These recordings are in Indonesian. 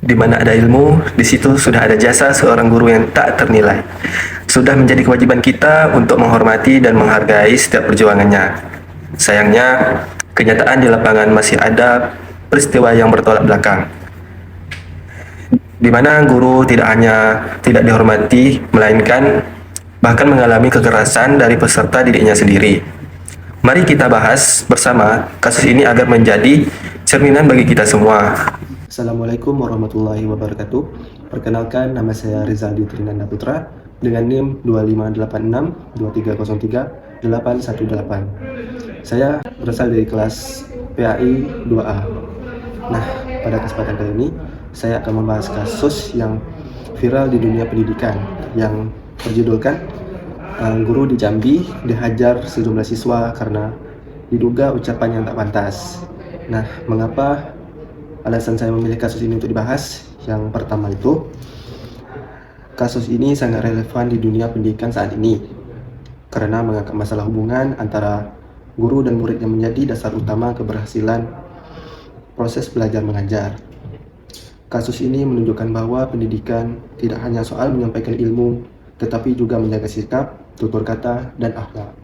Di mana ada ilmu, di situ sudah ada jasa seorang guru yang tak ternilai. Sudah menjadi kewajiban kita untuk menghormati dan menghargai setiap perjuangannya. Sayangnya, kenyataan di lapangan masih ada peristiwa yang bertolak belakang, di mana guru tidak hanya tidak dihormati, melainkan bahkan mengalami kekerasan dari peserta didiknya sendiri. Mari kita bahas bersama kasus ini agar menjadi cerminan bagi kita semua. Assalamualaikum warahmatullahi wabarakatuh. Perkenalkan, nama saya Rizaldi Trinanda Putra dengan NIM 258623038818. Saya berasal dari kelas PAI 2A. Nah, pada kesempatan kali ini saya akan membahas kasus yang viral di dunia pendidikan yang berjudulkan guru di Jambi dihajar sejumlah siswa karena diduga ucapan yang tak pantas. Nah, mengapa alasan saya memilih kasus ini untuk dibahas? Yang pertama itu, kasus ini sangat relevan di dunia pendidikan saat ini karena mengangkat masalah hubungan antara guru dan murid yang menjadi dasar utama keberhasilan proses belajar mengajar. Kasus ini menunjukkan bahwa pendidikan tidak hanya soal menyampaikan ilmu, tetapi juga menjaga sikap, tutur kata, dan akhlak.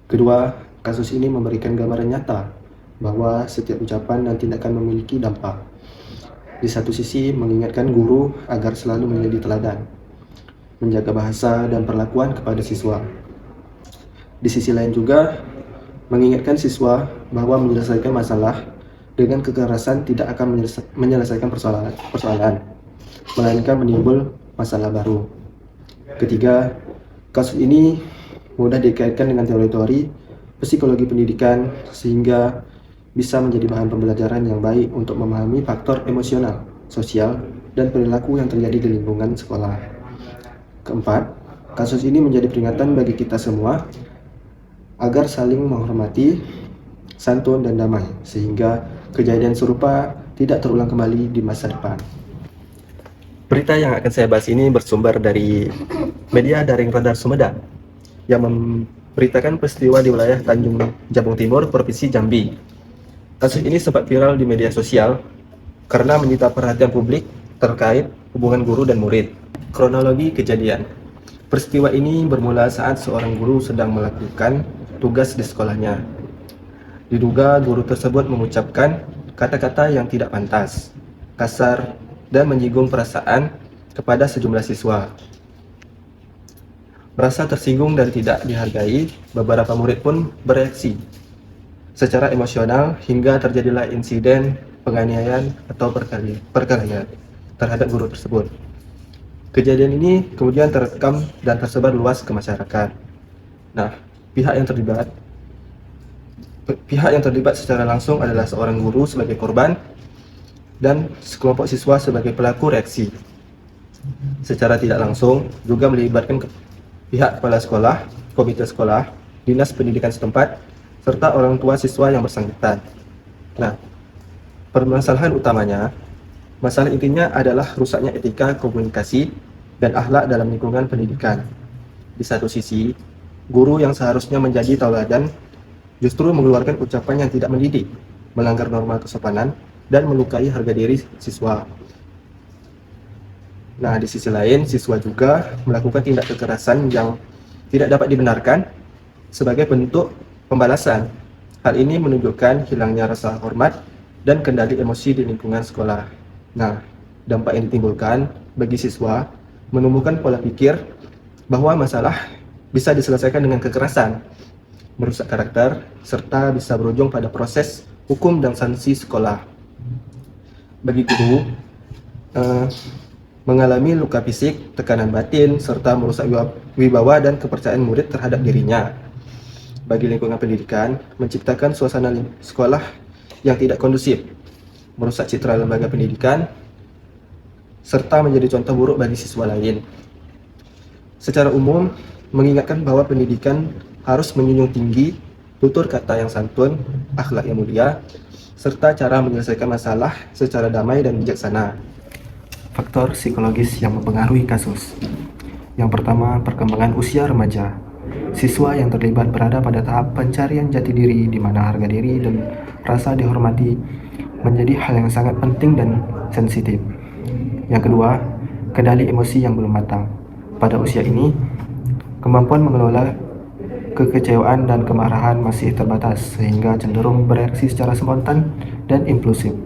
Kedua, kasus ini memberikan gambaran nyata bahwa setiap ucapan dan tindakan memiliki dampak. Di satu sisi, mengingatkan guru agar selalu menjadi teladan, menjaga bahasa dan perlakuan kepada siswa. Di sisi lain juga, mengingatkan siswa bahwa menyelesaikan masalah dengan kekerasan tidak akan menyelesaikan persoalan, melainkan menimbul masalah baru. Ketiga, kasus ini mudah dikaitkan dengan teori-teori psikologi pendidikan sehingga bisa menjadi bahan pembelajaran yang baik untuk memahami faktor emosional, sosial, dan perilaku yang terjadi di lingkungan sekolah. Keempat, kasus ini menjadi peringatan bagi kita semua agar saling menghormati, santun, dan damai sehingga kejadian serupa tidak terulang kembali di masa depan. Berita yang akan saya bahas ini bersumber dari media daring Radar Sumedang yang memberitakan peristiwa di wilayah Tanjung Jabung Timur, Provinsi Jambi. Kasus ini sempat viral di media sosial karena menyita perhatian publik terkait hubungan guru dan murid. Kronologi kejadian. Peristiwa ini bermula saat seorang guru sedang melakukan tugas di sekolahnya. Diduga guru tersebut mengucapkan kata-kata yang tidak pantas, kasar, dan menyinggung perasaan kepada sejumlah siswa. Merasa tersinggung dan tidak dihargai, beberapa murid pun bereaksi secara emosional hingga terjadilah insiden penganiayaan atau perkelahian terhadap guru tersebut. Kejadian ini kemudian terekam dan tersebar luas ke masyarakat. Nah, pihak yang terlibat secara langsung adalah seorang guru sebagai korban dan sekelompok siswa sebagai pelaku reaksi. Secara tidak langsung juga melibatkan pihak kepala sekolah, komite sekolah, dinas pendidikan setempat, serta orang tua siswa yang bersangkutan. Nah, permasalahan utamanya, masalah intinya adalah rusaknya etika komunikasi dan akhlak dalam lingkungan pendidikan. Di satu sisi, guru yang seharusnya menjadi tauladan justru mengeluarkan ucapan yang tidak mendidik, melanggar norma kesopanan, dan melukai harga diri siswa. Nah, di sisi lain, siswa juga melakukan tindak kekerasan yang tidak dapat dibenarkan sebagai bentuk pembalasan. Hal ini menunjukkan hilangnya rasa hormat dan kendali emosi di lingkungan sekolah. Nah, dampak yang ditimbulkan bagi siswa menumbuhkan pola pikir bahwa masalah bisa diselesaikan dengan kekerasan, merusak karakter, serta bisa berujung pada proses hukum dan sanksi sekolah. Bagi guru, mengalami luka fisik, tekanan batin, serta merusak wibawa dan kepercayaan murid terhadap dirinya. Bagi lingkungan pendidikan, menciptakan suasana sekolah yang tidak kondusif, merusak citra lembaga pendidikan, serta menjadi contoh buruk bagi siswa lain. Secara umum, mengingatkan bahwa pendidikan harus menjunjung tinggi tutur kata yang santun, akhlak yang mulia, serta cara menyelesaikan masalah secara damai dan bijaksana. Faktor psikologis yang mempengaruhi kasus. Yang pertama, perkembangan usia remaja. Siswa yang terlibat berada pada tahap pencarian jati diri di mana harga diri dan rasa dihormati menjadi hal yang sangat penting dan sensitif. Yang kedua, kendali emosi yang belum matang. Pada usia ini, kemampuan mengelola kekecewaan dan kemarahan masih terbatas, sehingga cenderung bereaksi secara spontan dan impulsif.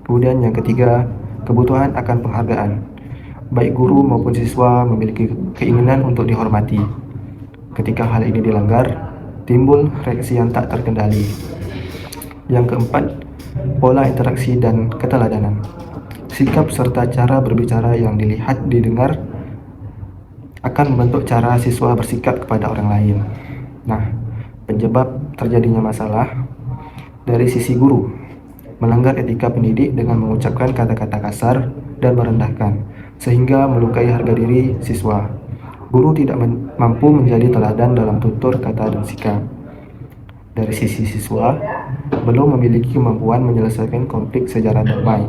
Kemudian yang ketiga, kebutuhan akan penghargaan. Baik guru maupun siswa memiliki keinginan untuk dihormati. Ketika hal ini dilanggar, timbul reaksi yang tak terkendali. Yang keempat, pola interaksi dan keteladanan. Sikap serta cara berbicara yang dilihat didengar akan membentuk cara siswa bersikap kepada orang lain. Nah, penyebab terjadinya masalah dari sisi guru, melanggar etika pendidik dengan mengucapkan kata-kata kasar dan merendahkan, sehingga melukai harga diri siswa. Guru tidak mampu menjadi teladan dalam tutur kata dan sikap. Dari sisi siswa, belum memiliki kemampuan menyelesaikan konflik secara damai,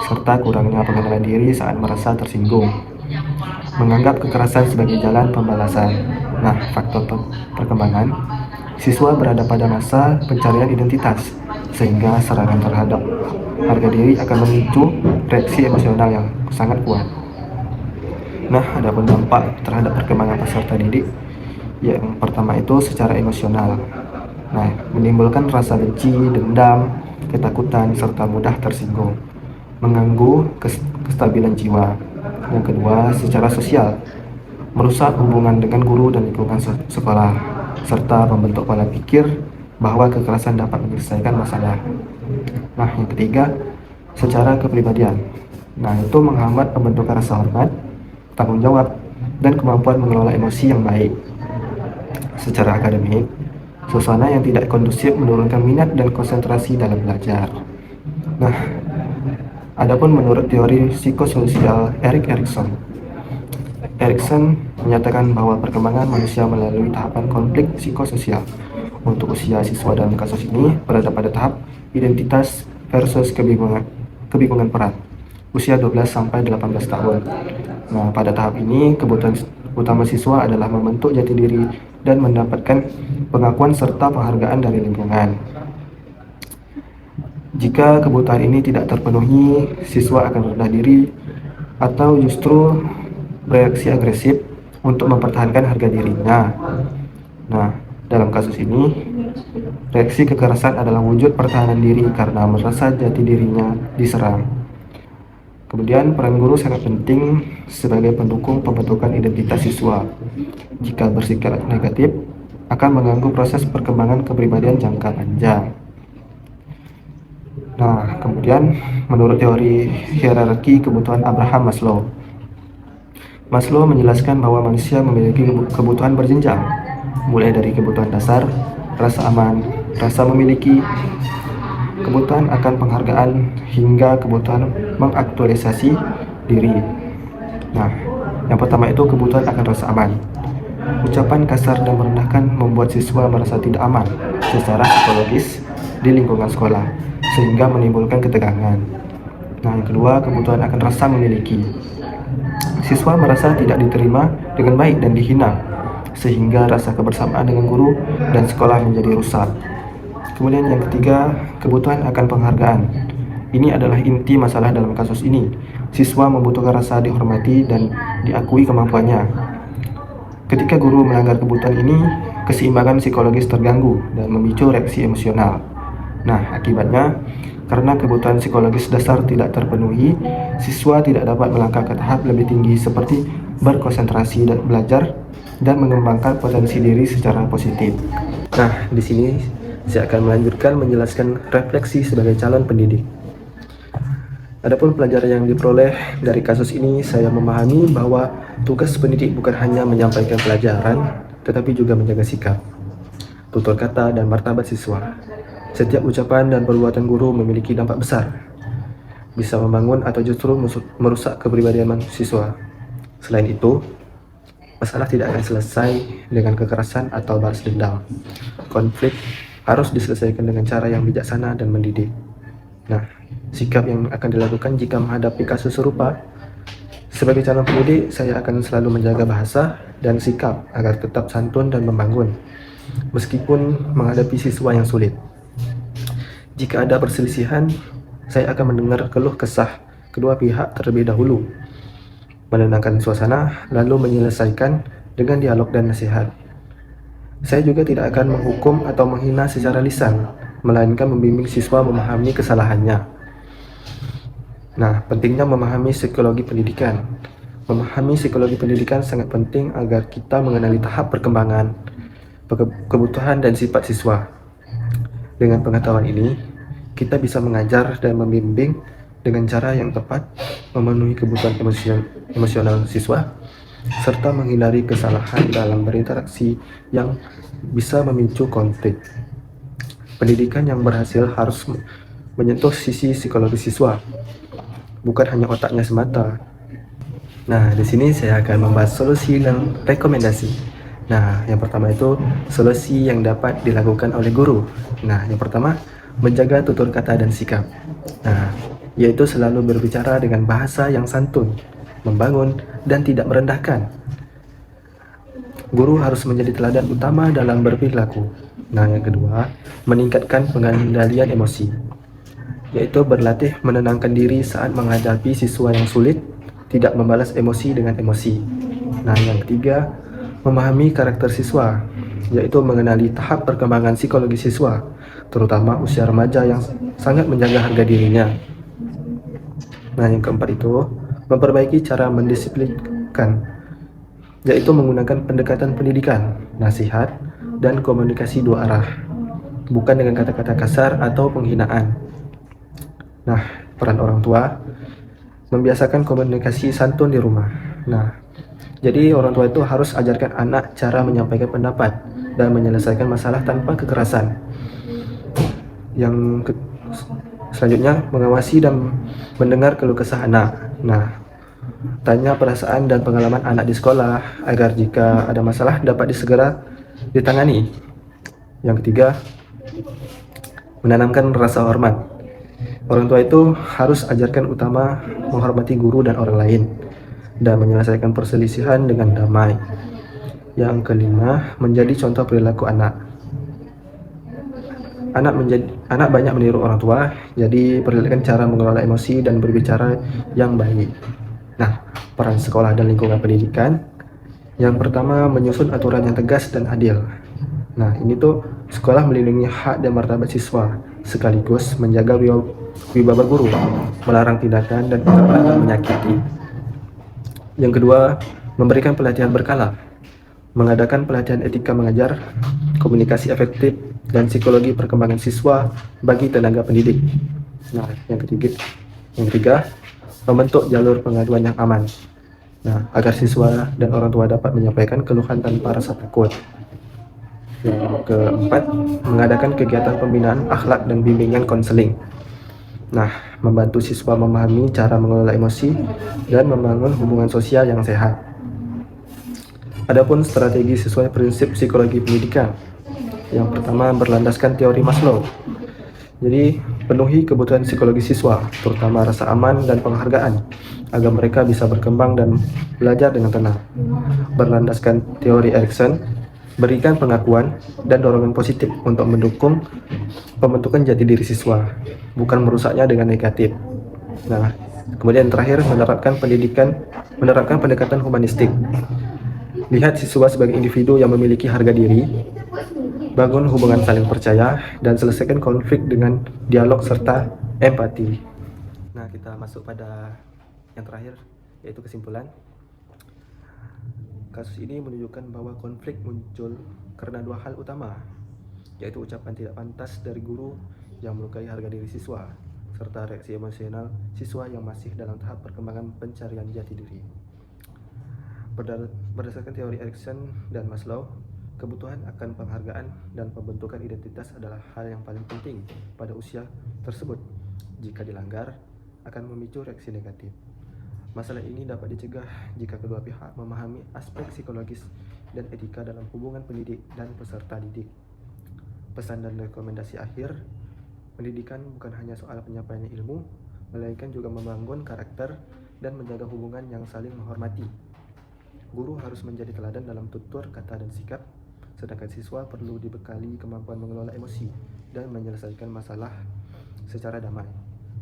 serta kurangnya pengenalan diri saat merasa tersinggung. Menganggap kekerasan sebagai jalan pembalasan. Nah, faktor perkembangan, siswa berada pada masa pencarian identitas, sehingga serangan terhadap harga diri akan memicu reaksi emosional yang sangat kuat. Nah, ada pun dampak terhadap perkembangan peserta didik. Yang pertama itu secara emosional. Nah, menimbulkan rasa benci, dendam, ketakutan, serta mudah tersinggung. Mengganggu kestabilan jiwa. Yang kedua, secara sosial. Merusak hubungan dengan guru dan lingkungan sekolah, serta membentuk pola pikir bahwa kekerasan dapat menyelesaikan masalah. Nah, yang ketiga, secara kepribadian. Nah, itu menghambat pembentukan rasa hormat, tanggung jawab, dan kemampuan mengelola emosi yang baik. Secara akademik, suasana yang tidak kondusif menurunkan minat dan konsentrasi dalam belajar. Nah, adapun menurut teori psikososial Erikson menyatakan bahwa perkembangan manusia melalui tahapan konflik psikososial. Untuk usia siswa dalam kasus ini berada pada tahap identitas versus kebingungan peran, usia 12 sampai 18 tahun. Nah, pada tahap ini kebutuhan utama siswa adalah membentuk jati diri dan mendapatkan pengakuan serta penghargaan dari lingkungan. Jika kebutuhan ini tidak terpenuhi, siswa akan rendah diri atau justru bereaksi agresif untuk mempertahankan harga dirinya. Nah, dalam kasus ini, reaksi kekerasan adalah wujud pertahanan diri karena merasa jati dirinya diserang. Kemudian, peran guru sangat penting sebagai pendukung pembentukan identitas siswa. Jika bersikap negatif, akan mengganggu proses perkembangan kepribadian jangka panjang. Nah, kemudian menurut teori hierarki kebutuhan Abraham Maslow, Maslow menjelaskan bahwa manusia memiliki kebutuhan berjenjang, mulai dari kebutuhan dasar, rasa aman, rasa memiliki, kebutuhan akan penghargaan, hingga kebutuhan mengaktualisasi diri. Nah, yang pertama itu kebutuhan akan rasa aman. Ucapan kasar dan merendahkan membuat siswa merasa tidak aman secara psikologis di lingkungan sekolah, sehingga menimbulkan ketegangan. Nah, yang kedua, kebutuhan akan rasa memiliki. Siswa merasa tidak diterima dengan baik dan dihina, sehingga rasa kebersamaan dengan guru dan sekolah menjadi rusak. Kemudian yang ketiga, kebutuhan akan penghargaan. Ini adalah inti masalah dalam kasus ini. Siswa membutuhkan rasa dihormati dan diakui kemampuannya. Ketika guru melanggar kebutuhan ini, keseimbangan psikologis terganggu dan memicu reaksi emosional. Nah, akibatnya, karena kebutuhan psikologis dasar tidak terpenuhi, siswa tidak dapat melangkah ke tahap lebih tinggi seperti berkonsentrasi dan belajar dan mengembangkan potensi diri secara positif. Nah, di sini saya akan melanjutkan menjelaskan refleksi sebagai calon pendidik. Adapun pelajaran yang diperoleh dari kasus ini, saya memahami bahwa tugas pendidik bukan hanya menyampaikan pelajaran, tetapi juga menjaga sikap, tutur kata, dan martabat siswa. Setiap ucapan dan perbuatan guru memiliki dampak besar, bisa membangun atau justru merusak kepribadian siswa. Selain itu, masalah tidak akan selesai dengan kekerasan atau balas dendam. Konflik harus diselesaikan dengan cara yang bijaksana dan mendidik. Nah, sikap yang akan dilakukan jika menghadapi kasus serupa. Sebagai calon pendidik, saya akan selalu menjaga bahasa dan sikap agar tetap santun dan membangun, meskipun menghadapi siswa yang sulit. Jika ada perselisihan, saya akan mendengar keluh kesah kedua pihak terlebih dahulu, menenangkan suasana, lalu menyelesaikan dengan dialog dan nasihat. Saya juga tidak akan menghukum atau menghina secara lisan, melainkan membimbing siswa memahami kesalahannya. Nah, pentingnya memahami psikologi pendidikan. Memahami psikologi pendidikan sangat penting agar kita mengenali tahap perkembangan, kebutuhan, dan sifat siswa. Dengan pengetahuan ini, kita bisa mengajar dan membimbing dengan cara yang tepat, memenuhi kebutuhan emosional siswa, serta menghindari kesalahan dalam berinteraksi yang bisa memicu konflik. Pendidikan yang berhasil harus menyentuh sisi psikologi siswa, bukan hanya otaknya semata. Nah, di sini saya akan membahas solusi dan rekomendasi. Nah, yang pertama itu solusi yang dapat dilakukan oleh guru. Nah, yang pertama, menjaga tutur kata dan sikap. Nah, yaitu selalu berbicara dengan bahasa yang santun, membangun, dan tidak merendahkan. Guru harus menjadi teladan utama dalam berperilaku. Nah, yang kedua, meningkatkan pengendalian emosi, yaitu berlatih menenangkan diri saat menghadapi siswa yang sulit, tidak membalas emosi dengan emosi. Nah, yang ketiga, memahami karakter siswa, yaitu mengenali tahap perkembangan psikologi siswa, terutama usia remaja yang sangat menjaga harga dirinya. Nah, yang keempat itu, memperbaiki cara mendisiplinkan, yaitu menggunakan pendekatan pendidikan, nasihat, dan komunikasi dua arah, bukan dengan kata-kata kasar atau penghinaan. Nah, peran orang tua, membiasakan komunikasi santun di rumah. Nah, jadi orang tua itu harus ajarkan anak cara menyampaikan pendapat dan menyelesaikan masalah tanpa kekerasan. Selanjutnya, mengawasi dan mendengar keluh kesah anak. Nah, tanya perasaan dan pengalaman anak di sekolah agar jika ada masalah dapat segera ditangani. Yang ketiga, menanamkan rasa hormat. Orang tua itu harus ajarkan utama menghormati guru dan orang lain dan menyelesaikan perselisihan dengan damai. Yang kelima, menjadi contoh perilaku anak. Anak banyak meniru orang tua, jadi perlihatkan cara mengelola emosi dan berbicara yang baik. Nah, peran sekolah dan lingkungan pendidikan. Yang pertama, menyusun aturan yang tegas dan adil. Nah, ini tuh sekolah melindungi hak dan martabat siswa, sekaligus menjaga wibawa guru, melarang tindakan dan perkataan yang menyakiti. Yang kedua, memberikan pelatihan berkala, mengadakan pelatihan etika mengajar, komunikasi efektif, dan psikologi perkembangan siswa bagi tenaga pendidik. Nah, yang ketiga, membentuk jalur pengaduan yang aman. Nah, agar siswa dan orang tua dapat menyampaikan keluhan tanpa rasa takut. Yang keempat, mengadakan kegiatan pembinaan akhlak dan bimbingan konseling. Nah, membantu siswa memahami cara mengelola emosi dan membangun hubungan sosial yang sehat. Adapun strategi sesuai prinsip psikologi pendidikan. Yang pertama, berlandaskan teori Maslow. Jadi, penuhi kebutuhan psikologi siswa, terutama rasa aman dan penghargaan, agar mereka bisa berkembang dan belajar dengan tenang. Berlandaskan teori Erikson, berikan pengakuan dan dorongan positif untuk mendukung pembentukan jati diri siswa, bukan merusaknya dengan negatif. Nah, kemudian terakhir, menerapkan pendekatan humanistik. Lihat siswa sebagai individu yang memiliki harga diri, bangun hubungan saling percaya, dan selesaikan konflik dengan dialog serta empati. Nah, kita masuk pada yang terakhir, yaitu kesimpulan. Kasus ini menunjukkan bahwa konflik muncul karena dua hal utama, yaitu ucapan tidak pantas dari guru yang melukai harga diri siswa, serta reaksi emosional siswa yang masih dalam tahap perkembangan pencarian jati diri. Berdasarkan teori Erikson dan Maslow, kebutuhan akan penghargaan dan pembentukan identitas adalah hal yang paling penting pada usia tersebut. Jika dilanggar, akan memicu reaksi negatif. Masalah ini dapat dicegah jika kedua pihak memahami aspek psikologis dan etika dalam hubungan pendidik dan peserta didik. Pesan dan rekomendasi akhir, pendidikan bukan hanya soal penyampaian ilmu, melainkan juga membangun karakter dan menjaga hubungan yang saling menghormati. Guru harus menjadi teladan dalam tutur kata dan sikap, sedangkan siswa perlu dibekali kemampuan mengelola emosi dan menyelesaikan masalah secara damai.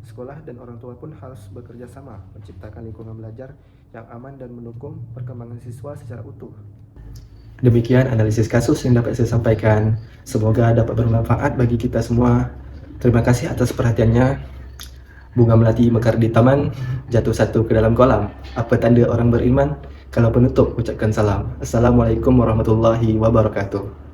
Sekolah dan orang tua pun harus bekerja sama menciptakan lingkungan belajar yang aman dan mendukung perkembangan siswa secara utuh. Demikian analisis kasus yang dapat saya sampaikan. Semoga dapat bermanfaat bagi kita semua. Terima kasih atas perhatiannya. Bunga melati mekar di taman, jatuh satu ke dalam kolam. Apa tanda orang beriman? Kalau penutup, ucapkan salam. Assalamualaikum warahmatullahi wabarakatuh.